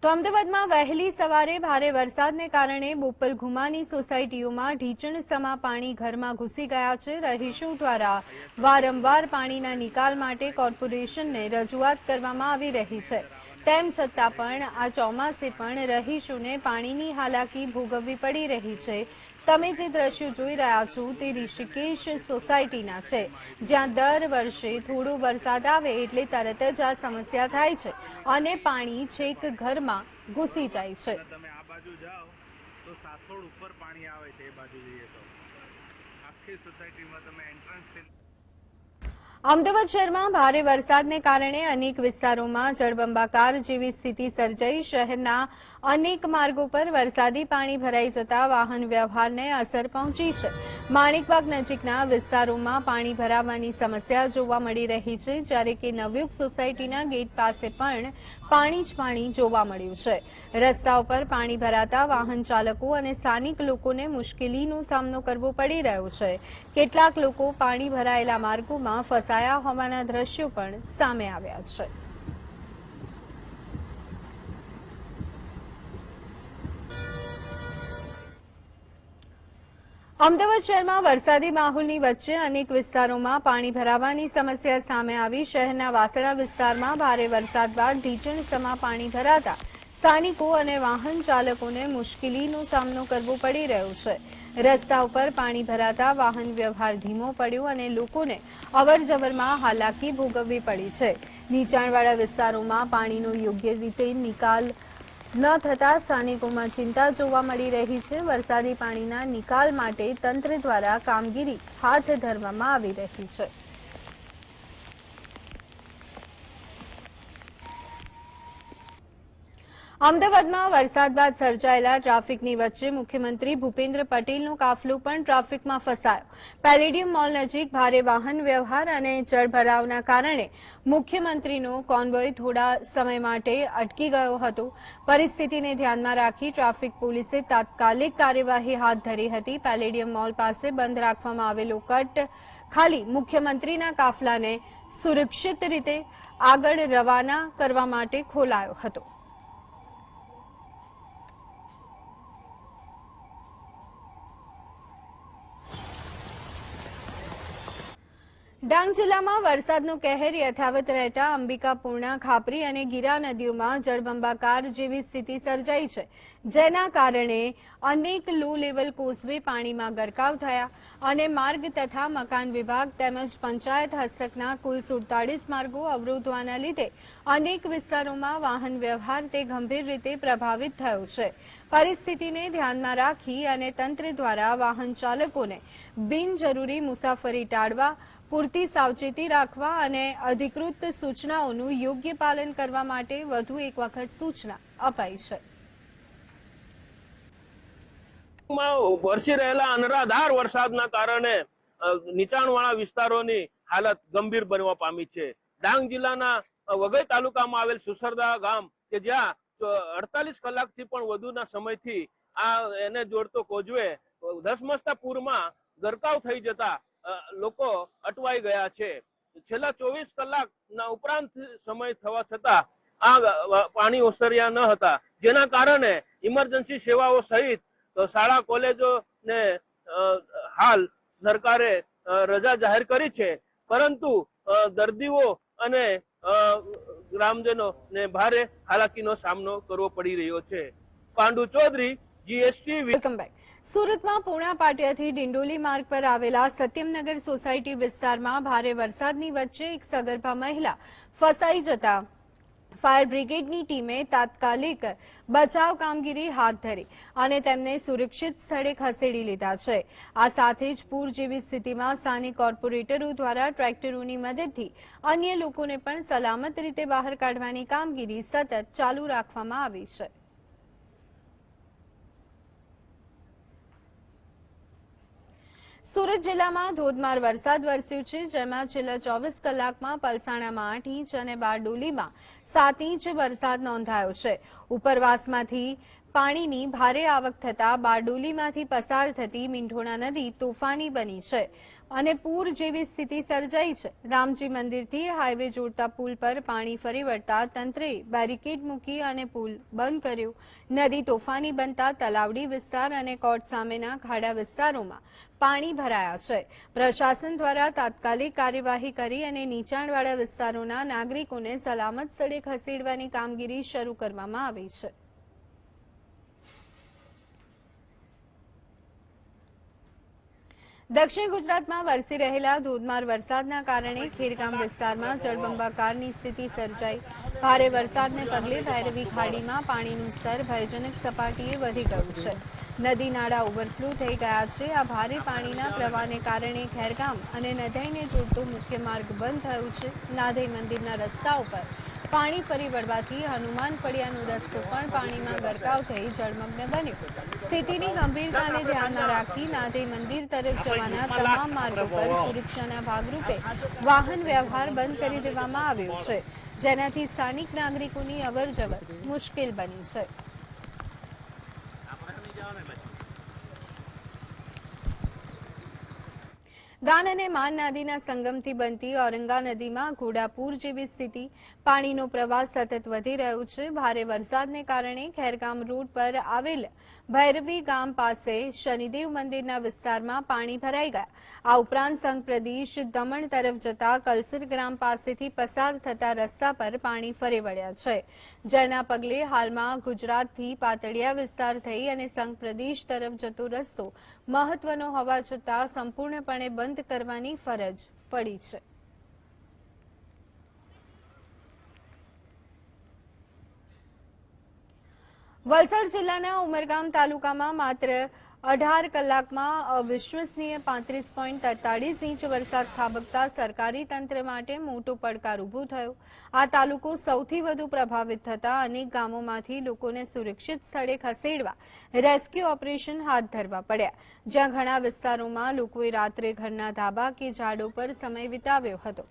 તો અમદાવાદમાં વહેલી સવારે ભારે વરસાદને કારણે બોપલઘુમાની સોસાયટીઓમાં ઢીચણ સમા પાણી ઘરમાં ઘૂસી ગયા છે। રહીશો દ્વારા વારંવાર પાણીના નિકાલ માટે કોર્પોરેશનને રજૂઆત કરવામાં આવી રહી છે। તેમ છતાં પણ આ ચોમાસે પણ રહીશોને પાણીની હાલાકી ભોગવવી પડી રહી છે। તમે જે દ્રશ્યો જોઈ રહ્યા છો તે ઋષિકેશ સોસાયટીના છે, જ્યાં દર વર્ષે થોડો વરસાદ આવે એટલે તરત જ આ સમસ્યા થાય છે અને પાણી છેક ઘરમાં ઘૂસી જાય છે। તમે આ બાજુ જાઓ તો સાથોડ ઉપર પાણી આવે છે, એ બાજુ જઈએ તો આખી સોસાયટીમાં તમે એન્ટ્રન્સ અમદાવાદ શહેરમાં ભારે વરસાદને કારણે અનેક વિસ્તારોમાં જળબંબાકાર જેવી સ્થિતિ સર્જાઈ। શહેરના અનેક માર્ગો પર વરસાદી પાણી ભરાઈ જતા વાહન વ્યવહારને અસર પહોંચી છે। માણિકબાગ નજીકના વિસ્તારોમાં પાણી ભરાવાની સમસ્યા જોવા મળી રહી છે, જ્યારે કે નવયુગ સોસાયટીના ગેટ પાસે પણ પાણી જ પાણી જોવા મળ્યું છે। રસ્તા ઉપર પાણી ભરાતા વાહન ચાલકો અને સ્થાનિક લોકોને મુશ્કેલીનો સામનો કરવો પડી રહ્યો છે। કેટલાક લોકો પાણી ભરાયેલા માર્ગોમાં ફસાયા હોવાના દ્રશ્યો પણ સામે આવ્યા છે। અમદાવાદ શહેરમાં વરસાદી માહોલની વચ્ચે અનેક વિસ્તારોમાં પાણી ભરાવાની સમસ્યા સામે આવી। શહેરના વાસણા વિસ્તારમાં ભારે વરસાદ બાદ ઢીચણ સમા પાણી ભરાતા સ્થાનિકો અને વાહન ચાલકોને મુશ્કેલીનો સામનો કરવો પડી રહ્યો છે। રસ્તા ઉપર પાણી ભરાતા વાહન વ્યવહાર ધીમો પડ્યો અને લોકોને અવરજવરમાં હાલાકી ભોગવવી પડી છે। નીચાણવાળા વિસ્તારોમાં પાણીનો યોગ્ય રીતે નિકાલ ન થતા સ્થાનિકોમાં ચિંતા જોવા મળી રહી છે। વરસાદી પાણીના નિકાલ માટે તંત્ર દ્વારા કામગીરી હાથ ધરવામાં આવી રહી છે। અમદાવાદમાં વરસાદ બાદ સર્જાયેલા ટ્રાફિકની વચ્ચે મુખ્યમંત્રી ભૂપેન્દ્ર પટેલનો કાફલો પણ ટ્રાફિકમાં ફસાયો। પેલેડિયમ મોલ નજીક ભારે વાહન વ્યવહાર અને જળભરાવના કારણે મુખ્યમંત્રીનો કોન્વોય થોડા સમય માટે અટકી ગયો હતો। પરિસ્થિતિને ધ્યાનમાં રાખી ટ્રાફિક પોલીસે તાત્કાલિક કાર્યવાહી હાથ ધરી હતી। પેલેડિયમ મોલ પાસે બંધ રાખવામાં આવેલો કટ ખાલી મુખ્યમંત્રીના કાફલાને સુરક્ષિત રીતે આગળ રવાના કરવા માટે ખોલાયો હતો। ડાંગ જિલ્લામાં વરસાદનો કહેર યથાવત રહેતા અંબિકા, પૂર્ણા, ખાપરી અને ગીરા નદીઓમાં જળબંબાકાર જેવી સ્થિતિ સર્જાઈ છે, જેના કારણે અનેક લો લેવલ કોઝવે પાણીમાં ગરકાવ થયા અને માર્ગ તથા મકાન વિભાગ તેમજ પંચાયત હસ્તકના કુલ 47 માર્ગો અવરોધવાના લીધે અનેક વિસ્તારોમાં વાહન વ્યવહાર તે ગંભીર રીતે પ્રભાવિત થયો છે। પરિસ્થિતિને ધ્યાનમાં રાખી અને તંત્ર દ્વારા વાહન ચાલકોને બિનજરૂરી મુસાફરી ટાળવા, પૂરતી સાવચેતી રાખવા અને અધિકૃત સૂચનાઓનું યોગ્ય પાલન કરવા માટે વધુ એક વખત સૂચના અપાઈ છે। વરસી રહેલા અનરાધાર વરસાદના કારણે નીચાણવાળા વિસ્તારોની હાલત ગંભીર બનવા પામી છે। ડાંગ જિલ્લાના વઘઈ તાલુકામાં આવેલ સુસરદા ગામ કે જ્યાં 48 કલાકથી પણ વધુના સમયથી એને જોડતો કોઝવે ધસમસતા પૂરમાં ગરકાવ થઈ જતા લોકો અટવાઈ ગયા છે। છેલ્લા 24 કલાકના ઉપરાંત સમય થવા છતાં આ પાણી ઓસર્યા ન હતા, જેના કારણે ઇમરજન્સી સેવાઓ સહિત શાળા કોલેજો ને હાલ સરકારે રજા જાહેર કરી છે, પરંતુ દર્દીઓ અને ગ્રામજનો ને ભારે હાલાકીનો સામનો કરવો પડી રહ્યો છે। પાંડુ ચૌધરી, GST। Welcome back. સુરતમાં પૂર્ણા પાટિયાથી ડિંડોલી માર્ગ પર આવેલા સત્યમનગર સોસાયટી વિસ્તારમાં ભારે વરસાદની વચ્ચે એક સગર્ભા મહિલા ફસાઈ જતા ફાયર બ્રિગેડની ટીમે તાત્કાલિક બચાવ કામગીરી હાથ ધરી અને તેમને સુરક્ષિત સ્થળે ખસેડી લીધા છે। આ સાથે જ પૂર જેવી સ્થિતિમાં સ્થાનિક કોર્પોરેટરો દ્વારા ટ્રેક્ટરોની મદદથી અન્ય લોકોને પણ સલામત રીતે બહાર કાઢવાની કામગીરી સતત ચાલુ રાખવામાં આવી છે। સુરત જિલ્લામાં ધોધમાર વરસાદ વરસ્યો છે, જેમાં છેલ્લા 24 કલાકમાં પલસાણામાં 8 ઇંચ અને બારડોલીમાં 7 ઇંચ વરસાદ નોંધાયો છે. ઉપરવાસમાંથી પાણીની ભારે આવક થતા બારડોલીમાંથી પસાર થતી મીંઢોણા નદી તોફાની બની છે અને પૂર જેવી સ્થિતિ સર્જાઈ છે. રામજી મંદિરથી હાઈવે જોડતા પુલ પર પાણી ફરી વળતા તંત્રે બેરિકેડ મૂકી અને પુલ બંધ કર્યો. નદી તોફાની બનતા તલાવડી વિસ્તાર અને કોટ સામેના ખાડા વિસ્તારોમાં પાણી ભરાયા છે. પ્રશાસન દ્વારા તાત્કાલિક કાર્યવાહી કરી અને નીચાણવાળા વિસ્તારોના નાગરિકોને સલામત સ્થળે ખસેડવાની કામગીરી શરૂ કરવામાં આવી છે. દક્ષિણ ગુજરાતમાં વરસી રહેલા ધોધમાર વરસાદના કારણે ખેરગામ વિસ્તારમાં જળબંબાકારની સ્થિતિ સર્જાઈ. ભારે વરસાદને પગલે ભૈરવી ખાડીમાં પાણીનું સ્તર ભયજનક સપાટીએ વધી ગયું છે. નદી નાળા ઓવરફ્લો થઈ ગયા છે. આ ભારે પાણીના પ્રવાહને કારણે ખેરગામ અને નદાઈને જોડતો મુખ્ય માર્ગ બંધ થયો છે. નાધઈ મંદિરના રસ્તા ઉપર પાણી ફરી વળવાથી હનુમાન ફળિયાનો રસ્તો પણ પાણીમાં ગરકાવ થઈ જળમગ્ન બન્યો. સ્થિતિની ગંભીરતાને ધ્યાનમાં રાખી નાધઈ મંદિર તરફ જવાના તમામ માર્ગો પર સુરક્ષાના ભાગરૂપે વાહન વ્યવહાર બંધ કરી દેવામાં આવ્યો છે, જેનાથી સ્થાનિક નાગરિકોની અવરજવર મુશ્કેલ બની છે. દાન અને માન નદીના સંગમથી બનતી ઔરંગા નદીમાં ઘોડાપૂર જેવી સ્થિતિ. પાણીનો પ્રવાહ સતત વધી રહ્યો છે. ભારે વરસાદને કારણે ખેરગામ રોડ પર આવેલ ભૈરવી ગામ પાસે શનિદેવ મંદિરના વિસ્તારમાં પાણી ભરાઈ ગયા. આ ઉપરાંત સંઘ પ્રદેશ દમણ તરફ જતા કલસર ગ્રામ પાસેથી પસાર થતા રસ્તા પર પાણી ફરી વળ્યા છે, જેના પગલે હાલમાં ગુજરાતથી પાતળિયા વિસ્તાર થઈ અને સંઘ પ્રદેશ તરફ જતો રસ્તો મહત્વનો હોવા છતાં સંપૂર્ણપણે બંધ કરવાની ફરજ પડી છે. વલસાડ જિલ્લાના ઉમરગામ તાલુકામાં માત્ર 18 કલાકમાં અવિશ્વસનીય 35.43 ઇંચ વરસાદ ખાબકતા સરકારી તંત્ર માટે મોટો પડકાર ઉભો થયો. આ તાલુકો સૌથી વધુ પ્રભાવિત થતા અનેક ગામોમાંથી લોકોને સુરક્ષિત સ્થળે ખસેડવા રેસ્ક્યુ ઓપરેશન હાથ ધરવા પડ્યા, જ્યાં ઘણા વિસ્તારોમાં લોકોએ રાત્રે ઘરના ધાબા કે ઝાડો પર સમય વિતાવ્યો હતો.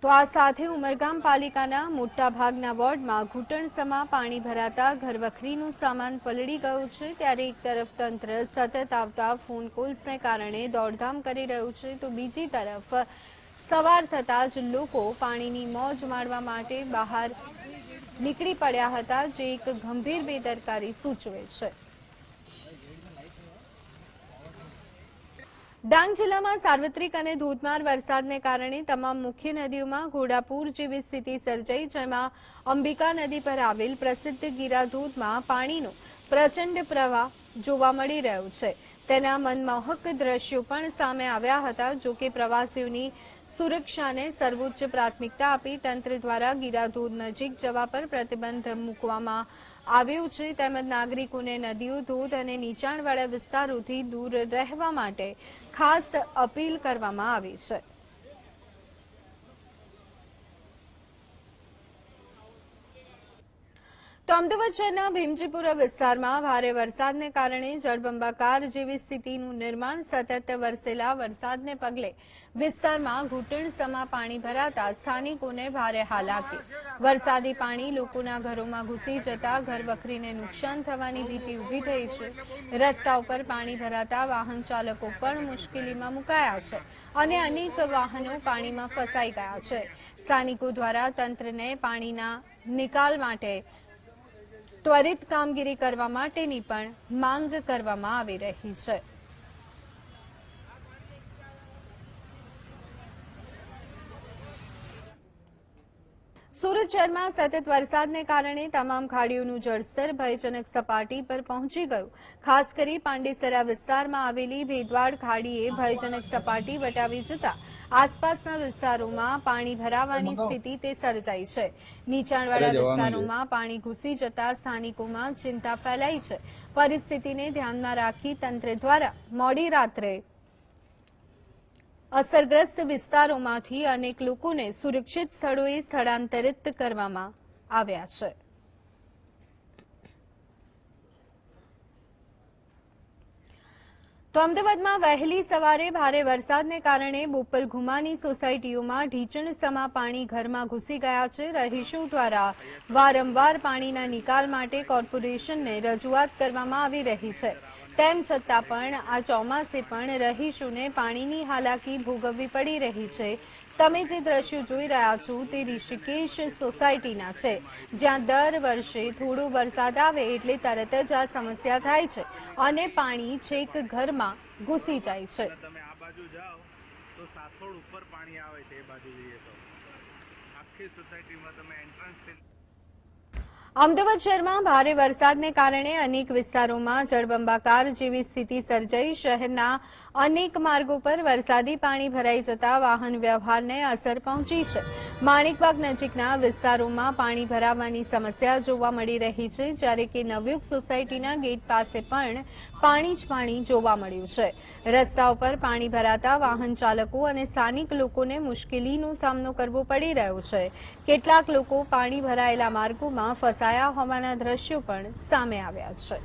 તો આ સાથે ઉમરગામ પાલિકાના મોટાભાગના વોર્ડમાં ઘૂંટણસમાં પાણી ભરાતા ઘરવખરીનું સામાન પલળી ગયું છે. ત્યારે એક તરફ તંત્ર સતત આવતા ફોન કોલ્સને કારણે દોડધામ કરી રહ્યું છે, તો બીજી તરફ સવાર થતાં જ લોકો પાણીની મોજ માણવા માટે બહાર નીકળી પડ્યા હતા, જે એક ગંભીર બેદરકારી સૂચવે છે. ડાંગ જિલ્લામાં સાર્વત્રિક અને ધોધમાર વરસાદને કારણે તમામ મુખ્ય નદીઓમાં ઘોડાપૂર જેવી સ્થિતિ સર્જાઈ, જેમાં અંબિકા નદી પર આવેલ પ્રસિદ્ધ ગીરાધોધમાં પાણીનો પ્રચંડ પ્રવાહ જોવા મળી રહ્યો છે. તેના મનમોહક દ્રશ્યો પણ સામે આવ્યા હતા. જોકે પ્રવાસીઓની સુરક્ષાને સર્વોચ્ચ પ્રાથમિકતા આપી તંત્ર દ્વારા ગીરાધોધ નજીક જવા પર પ્રતિબંધ મૂકવામાં આવ્યો છે, તેમજ નાગરિકોને નદીઓ, ધોધ અને નીચાણવાળા વિસ્તારોથી દૂર રહેવા માટે ખાસ અપીલ કરવામાં આવી છે. તો અમદાવાદ શહેરના ભીમજીપુરા વિસ્તારમાં ભારે વરસાદને કારણે જળબંબાકાર જેવી સ્થિતિનું નિર્માણ. સતત વરસેલા વરસાદને પગલે વિસ્તારમાં ઘૂંટણસમાં પાણી ભરાતા સ્થાનિકોને ભારે હાલાકી. વરસાદી પાણી લોકોના ઘરોમાં ઘૂસી જતા ઘરવખરીને નુકસાન થવાની ભીતિ ઊભી થઈ છે. રસ્તા ઉપર પાણી ભરાતા વાહન ચાલકો પણ મુશ્કેલીમાં મુકાયા છે અને અનેક વાહનો પાણીમાં ફસાઈ ગયા છે. સ્થાનિકો દ્વારા તંત્રને પાણીના નિકાલ માટે ત્વરિત કામગીરી કરવા માટેની પણ માંગ કરવામાં આવી રહી છે. સુરત શહેરમાં સતત વરસાદને કારણે તમામ ખાડીઓનું જળસ્તર ભયજનક સપાટી પર પહોંચી ગયું. ખાસ કરી પાંડેસરા વિસ્તારમાં આવેલી ભેદવાડ ખાડીએ ભયજનક સપાટી વટાવી જતા આસપાસના વિસ્તારોમાં પાણી ભરાવાની સ્થિતિ તે સર્જાઈ છે. નીચાણવાળા વિસ્તારોમાં પાણી ઘૂસી જતા સ્થાનિકોમાં ચિંતા ફેલાઈ છે. પરિસ્થિતિને ધ્યાનમાં રાખી તંત્ર દ્વારા મોડી રાત્રે અસરગ્રસ્ત વિસ્તારોમાંથી અનેક લોકોને સુરક્ષિત સ્થળોએ સ્થળાંતરિત કરવામાં આવ્યા છે. તો અમદાવાદમાં વહેલી સવારે ભારે વરસાદને કારણે બોપલ ઘુમાની સોસાયટીઓમાં ઢીચણ સમા પાણી ઘરમાં ઘૂસી ગયા છે. રહીશો દ્વારા વારંવાર પાણીના નિકાલ માટે કોર્પોરેશનને રજૂઆત કરવામાં આવી રહી છે. તેમ છતાં પણ આ ચોમાસે પણ રહીશોને પાણીની હાલાકી ભોગવવી પડી રહી છે. તમે જે દ્રશ્યો જોઈ રહ્યા છો તે ઋષિકેશ સોસાયટીના છે, જ્યાં દર વર્ષે થોડો વરસાદ આવે એટલે તરત જ આ સમસ્યા થાય છે અને પાણી છેક ઘરમાં ઘૂસી જાય છે. તમે આ બાજુ જાઓ તો સાથોડ ઉપર પાણી આવે છે, એ બાજુ જઈએ તો આખી સોસાયટીમાં તમે એન્ટ્રન્સ અમદાવાદ શહેરમાં ભારે વરસાદને કારણે અનેક વિસ્તારોમાં જળબંબાકાર જેવી સ્થિતિ સર્જાઈ. શહેરના અનેક માર્ગો પર વરસાદી પાણી ભરાઈ જતા વાહન વ્યવહારને અસર પહોંચી છે. માણિકબાગ નજીકના વિસ્તારોમાં પાણી ભરાવાની સમસ્યા જોવા મળી રહી છે, જ્યારે કે નવયુગ સોસાયટીના ગેટ પાસે પણ પાણી જ પાણી જોવા મળ્યું છે. રસ્તા ઉપર પાણી ભરાતા વાહન ચાલકો અને સ્થાનિક લોકોને મુશ્કેલીનો સામનો કરવો પડી રહ્યો છે. કેટલાક લોકો પાણી ભરાયેલા માર્ગોમાં ફસાયા હોવાના દ્રશ્યો પણ સામે આવ્યા છે.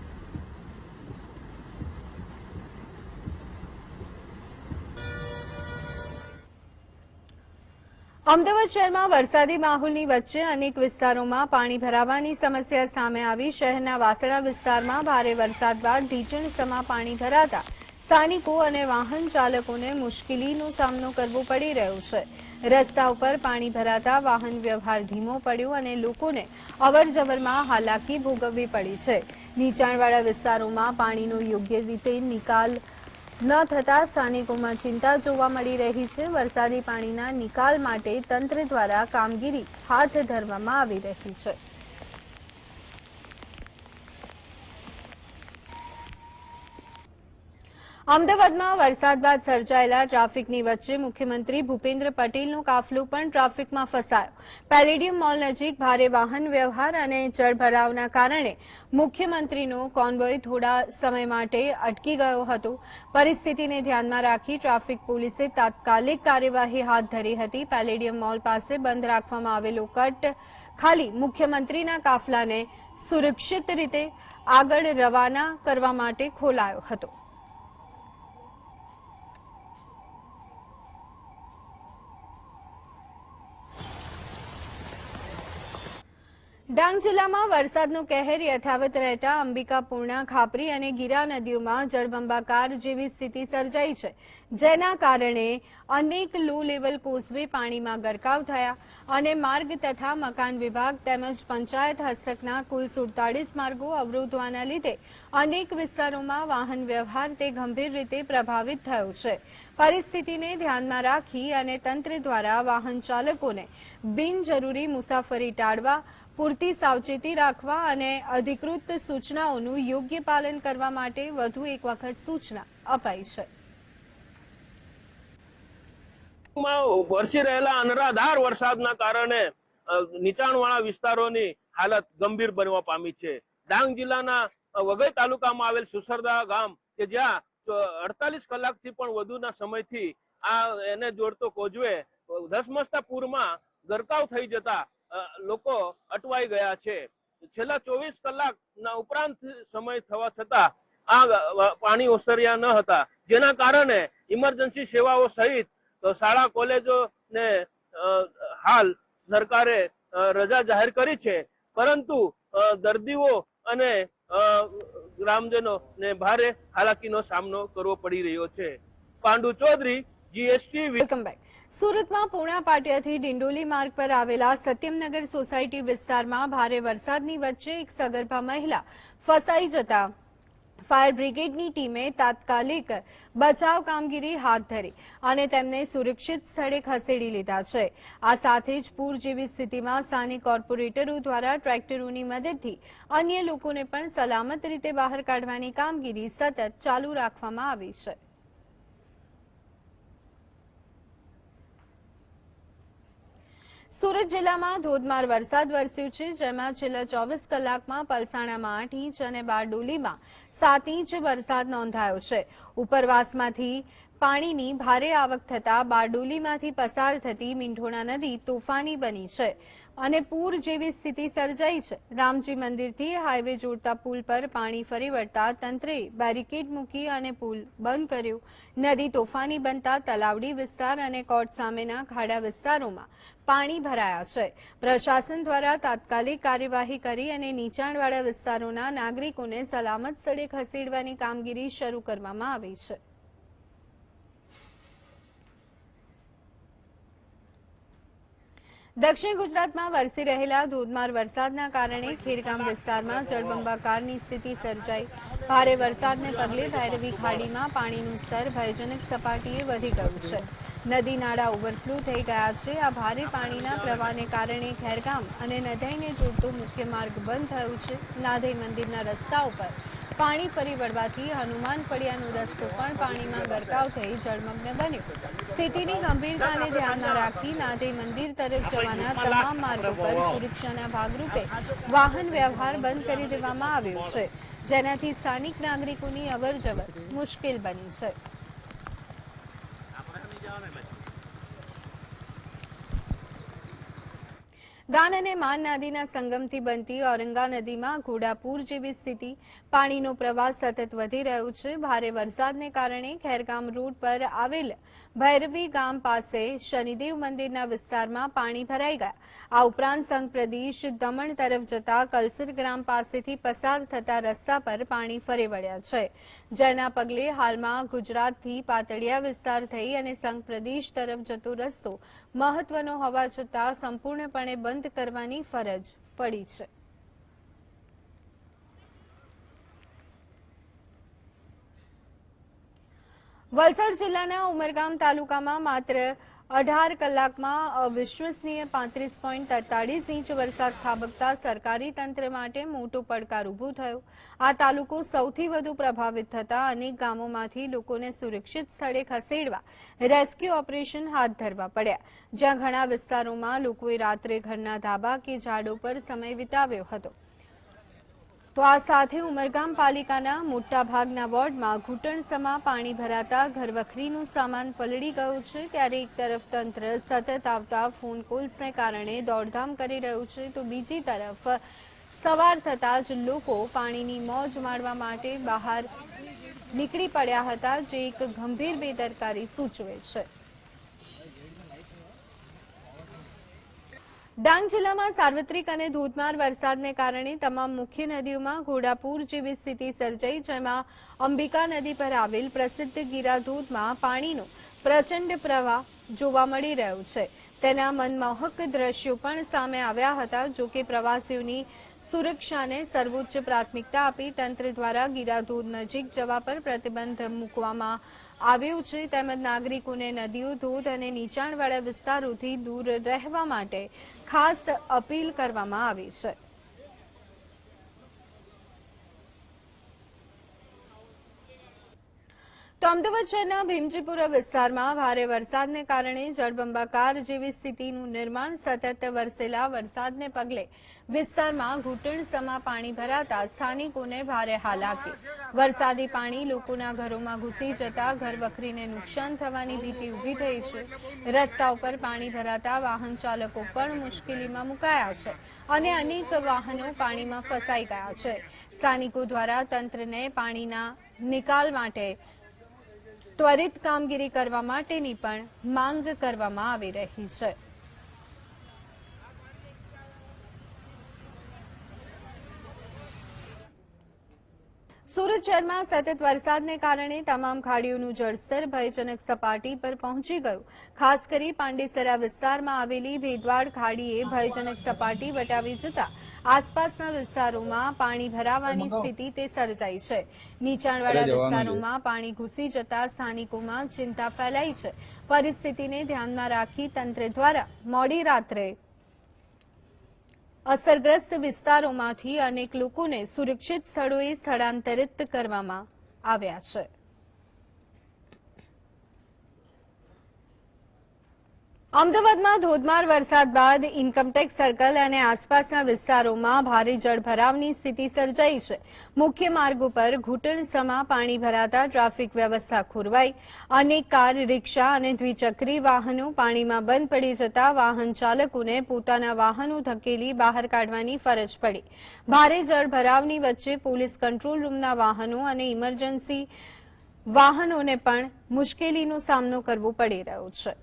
અમદાવાદ શહેરમાં વરસાદી માહોલની વચ્ચે અનેક વિસ્તારોમાં પાણી ભરાવાની સમસ્યા સામે આવી. શહેરના વાસણા વિસ્તારમાં ભારે વરસાદ બાદ ઢીચણ સમા પાણી ભરાતા સ્થાનિકો અને વાહન ચાલકોને મુશ્કેલીનો સામનો કરવો પડી રહ્યો છે. રસ્તા ઉપર પાણી ભરાતા વાહન વ્યવહાર ધીમો પડ્યો અને લોકોને અવરજવરમાં હાલાકી ભોગવવી પડી છે. નીચાણવાળા વિસ્તારોમાં પાણીનો યોગ્ય રીતે નિકાલ ન થતા સ્થાનિકોમાં ચિંતા જોવા મળી રહી છે. વરસાદી પાણીના નિકાલ માટે તંત્ર દ્વારા કામગીરી હાથ ધરવામાં આવી રહી છે. અમદાવાદમાં વરસાદ બાદ સર્જાયેલા ટ્રાફિકની વચ્ચે મુખ્યમંત્રી ભૂપેન્દ્ર પટેલનો કાફલો પણ ટ્રાફિકમાં ફસાયો. પેલેડિયમ મોલ નજીક ભારે વાહન વ્યવહાર અને જળભરાવના કારણે મુખ્યમંત્રીનો કોન્વોય થોડા સમય માટે અટકી ગયો હતો. પરિસ્થિતિને ધ્યાનમાં રાખી ટ્રાફિક પોલીસે તાત્કાલિક કાર્યવાહી હાથ ધરી હતી. પેલેડિયમ મોલ પાસે બંધ રાખવામાં આવેલો કટ ખાલી મુખ્યમંત્રીના કાફલાને સુરક્ષિત રીતે આગળ રવાના કરવા માટે ખોલાયો હતો. ડાંગ જિલ્લામાં વરસાદનો કહેર યથાવત રહેતા અંબિકા, પૂર્ણા, ખાપરી અને ગીરા નદીઓમાં જળબંબાકાર જેવી સ્થિતિ સર્જાઈ છે, જેના કારણે અનેક લો લેવલ કોઝવે પાણીમાં ગરકાવ થયા અને માર્ગ તથા મકાન વિભાગ તેમજ પંચાયત હસ્તકના કુલ 47 માર્ગો અવરોધવાના લીધે અનેક વિસ્તારોમાં વાહન વ્યવહાર તે ગંભીર રીતે પ્રભાવિત થયો છે. પરિસ્થિતિને ધ્યાનમાં રાખી અને તંત્ર દ્વારા વાહન ચાલકોને બિનજરૂરી મુસાફરી ટાળવા, પૂરતી સાવચેતી રાખવા અને અધિકૃત સૂચનાઓનું યોગ્ય પાલન કરવા માટે વધુ એક વખત સૂચના અપાઈ છે. વરસી રહેલા અનરાધાર વરસાદના કારણે નીચાણવાળા વિસ્તારોની હાલત ગંભીર બનવા પામી છે. ડાંગ જિલ્લાના વઘઈ તાલુકામાં આવેલ સુસરદા ગામ કે જ્યાં 48 કલાકથી પણ વધુના સમયથી એને જોડતો કોઝવે ધસમસતા પૂરમાં ગરકાવ થઈ જતા લોકો અટવાઈ ગયા છે. છેલ્લા 24 કલાકના ઉપરાંત સમય થવા છતાં આ પાણી ઓસર્યા ન હતા, જેના કારણે ઇમરજન્સી સેવાઓ સહિત શાળા કોલેજો ને હાલ સરકારે રજા જાહેર કરી છે, પરંતુ દર્દીઓ અને ગ્રામજનો ને ભારે હાલાકીનો સામનો કરવો પડી રહ્યો છે. પાંડુ ચૌધરી, GSTV. Welcome back. સુરતમાં પૂર્ણા પાટિયાથી ડિંડોલી માર્ગ પર આવેલા સત્યમનગર સોસાયટી વિસ્તારમાં ભારે વરસાદની વચ્ચે એક સગર્ભા મહિલા ફસાઈ જતા ફાયર બ્રિગેડની ટીમે તાત્કાલિક બચાવ કામગીરી હાથ ધરી અને તેમને સુરક્ષિત સ્થળે ખસેડી લીધા છે. આ સાથે જ પૂર જેવી સ્થિતિમાં સ્થાનિક કોર્પોરેટરો દ્વારા ટ્રેક્ટરોની મદદથી અન્ય લોકોને પણ સલામત રીતે બહાર કાઢવાની કામગીરી સતત ચાલુ રાખવામાં આવી છે. સુરત જિલ્લામાં ધોધમાર વરસાદ વરસ્યો છે, જેમાં છેલ્લા 24 કલાકમાં પલસાણામાં 8 ઇંચ અને બારડોલીમાં 7 ઇંચ વરસાદ નોંધાયો છે. ઉપરવાસમાંથી પાણીની ભારે આવક થતા બારડોલીમાંથી પસાર થતી મીંઢોણા નદી તોફાની બની છે અને પૂર જેવી સ્થિતિ સર્જાઈ છે. રામજી મંદિરથી હાઈવે જોડતા પુલ પર પાણી ફરી વળતા તંત્રે બેરિકેડ મૂકી અને પુલ બંધ કર્યો. નદી તોફાની બનતા તલાવડી વિસ્તાર અને કોટ સામેના ખાડા વિસ્તારોમાં પાણી ભરાયા છે. પ્રશાસન દ્વારા તાત્કાલિક કાર્યવાહી કરી અને નીચાણવાળા વિસ્તારોના નાગરિકોને સલામત સ્થળે ખસેડવાની કામગીરી શરૂ કરવામાં આવી છે. દક્ષિણ ગુજરાતમાં વરસી રહેલા ધોધમાર વરસાદના કારણે ખેરગામ વિસ્તારમાં જળબંબાકારની સ્થિતિ સર્જાઈ. ભારે વરસાદને પગલે ભૈરવી ખાડીમાં પાણીનું સ્તર ભયજનક સપાટીએ વધી ગયું છે. નદી નાળા ઓવરફ્લો થઈ ગયા છે. આ ભારે પાણીના પ્રવાહને કારણે ખેરગામ અને નધઈને જોડતો મુખ્ય માર્ગ બંધ થયો છે. નાધઈ મંદિરના રસ્તા ઉપર પાણી ફરી વળવાથી હનુમાન ફળિયાનો રસ્તો પણ પાણીમાં ગરકાવ થઈ જળમગ્ન બન્યો. સ્થિતિની ગંભીરતાને ધ્યાનમાં રાખી નાધઈ મંદિર તરફ જવાના તમામ માર્ગો પર સુરક્ષાના ભાગરૂપે વાહન વ્યવહાર બંધ કરી દેવામાં આવ્યો છે, જેનાથી સ્થાનિક નાગરિકોની અવરજવર મુશ્કેલ બની છે. દાન અને માન નદીના સંગમથી બનતી ઔરંગા નદીમાં ઘોડાપૂર જેવી સ્થિતિ. પાણીનો પ્રવાહ સતત વધી રહ્યો છે. ભારે વરસાદને કારણે ખેરગામ રોડ પર આવેલ ભૈરવી ગામ પાસે શનિદેવ મંદિરના વિસ્તારમાં પાણી ભરાઈ ગયા. આ ઉપરાંત સંઘ પ્રદેશ દમણ તરફ જતા કલસર ગ્રામ પાસેથી પસાર થતા રસ્તા પર પાણી ફરી વળ્યા છે, જેના પગલે હાલમાં ગુજરાતથી પાતળિયા વિસ્તાર થઈ અને સંઘ પ્રદેશ તરફ જતો રસ્તો મહત્વનો હોવા છતાં સંપૂર્ણપણે બંધ કરવાની ફરજ પડી છે. વલસાડ જિલ્લાના ઉમરગામ તાલુકામાં માત્ર 18 કલાકમાં અવિશ્વસનીય 35.43 ઇંચ વરસાદ ખાબકતા સરકારી તંત્ર માટે મોટો પડકાર ઉભો થયો. આ તાલુકો સૌથી વધુ પ્રભાવિત થતા અનેક ગામોમાંથી લોકોને સુરક્ષિત સ્થળે ખસેડવા રેસ્ક્યુ ઓપરેશન હાથ ધરવા પડ્યા, જ્યાં ઘણા વિસ્તારોમાં લોકોએ રાત્રે ઘરના ધાબા કે ઝાડો પર સમય વિતાવ્યો હતો. તો આ સાથે ઉમરગામ પાલિકાના મોટાભાગના વોર્ડમાં ઘૂંટણસમા પાણી ભરાતા ઘરવખરીનું સામાન પલળી ગયું છે. ત્યારે એક તરફ તંત્ર સતત આવતા ફોન કોલ્સને કારણે દોડધામ કરી રહ્યું છે, તો બીજી તરફ સવાર થતાં જ લોકો પાણીની મોજ માણવા માટે બહાર નીકળી પડ્યા હતા, જે એક ગંભીર બેદરકારી સૂચવે છે. ડાંગ જિલ્લામાં સાર્વત્રિક અને ધોધમાર વરસાદને કારણે તમામ મુખ્ય નદીઓમાં ઘોડાપૂર જેવી સ્થિતિ સર્જાઈ, જેમાં અંબિકા નદી પર આવેલ પ્રસિદ્ધ ગીરા ધોધમાં પાણીનો પ્રચંડ પ્રવાહ જોવા મળી રહ્યો છે. તેના મનમોહક દ્રશ્યો પણ સામે આવ્યા હતા. જોકે પ્રવાસીઓની સુરક્ષાને સર્વોચ્ચ પ્રાથમિકતા આપી તંત્ર દ્વારા ગીરા ધોધ નજીક જવા પર પ્રતિબંધ મૂકવામાં આવ્યું છે, તેમજ નાગરિકોને નદીઓ, ધોધ અને નીચાણવાળા વિસ્તારોથી દૂર રહેવા માટે ખાસ અપીલ કરવામાં આવી છે. તો અમદાવાદ શહેરના ભીમજીપુરા વિસ્તારમાં ભારે વરસાદને કારણે જળબંબાકાર જેવી સ્થિતિનું નિર્માણ. સતત વરસેલા વરસાદને પગલે વિસ્તારમાં ઘૂંટણસમા પાણી ભરાતા સ્થાનિકોને ભારે હાલાકી. વરસાદી પાણી લોકોના ઘરોમાં ઘૂસી જતા ઘરવખરીને નુકસાન થવાની ભીતિ ઊભી થઈ છે. રસ્તા ઉપર પાણી ભરાતા વાહન ચાલકો પણ મુશ્કેલીમાં મુકાયા છે અને અનેક વાહનો પાણીમાં ફસાઈ ગયા છે. સ્થાનિકો દ્વારા તંત્રને પાણીના નિકાલ માટે ત્વરિત કામગીરી કરવા માટેની પણ માંગ કરવામાં આવી રહી છે. સુરત શહેરમાં સતત વરસાદને કારણે તમામ ખાડીઓનું જળસ્તર ભયજનક સપાટી પર પહોંચી ગયું. ખાસ કરી પાંડેસરા વિસ્તારમાં આવેલી ભેદવાડ ખાડીએ ભયજનક સપાટી વટાવી જતા આસપાસના વિસ્તારોમાં પાણી ભરાવાની સ્થિતિ તે સર્જાઈ છે. નીચાણવાળા વિસ્તારોમાં પાણી ઘૂસી જતા સ્થાનિકોમાં ચિંતા ફેલાઈ છે. પરિસ્થિતિને ધ્યાનમાં રાખી તંત્ર દ્વારા મોડી રાત્રે અસરગ્રસ્ત વિસ્તારોમાંથી અનેક લોકોને સુરક્ષિત સ્થળોએ સ્થળાંતરિત કરવામાં આવ્યા છે. અમદાવાદમાં ધોધમાર વરસાદ બાદ ઇન્કમટેક્સ સર્કલ અને આસપાસના વિસ્તારોમાં ભારે જળભરાવની સ્થિતિ સર્જાઈ છે. મુખ્ય માર્ગો પર ઘૂંટણસમા પાણી ભરાતા ટ્રાફિક વ્યવસ્થા ખોરવાઈ. અનેક કાર, રિક્ષા અને દ્વિચક્રી વાહનો પાણીમાં બંધ પડી જતા વાહન ચાલકોને પોતાના વાહનો ધકેલી બહાર કાઢવાની ફરજ પડી. ભારે જળભરાવની વચ્ચે પોલીસ કંટ્રોલ રૂમના વાહનો અને ઇમરજન્સી વાહનોને પણ મુશ્કેલીનો સામનો કરવો પડી રહ્યો છે.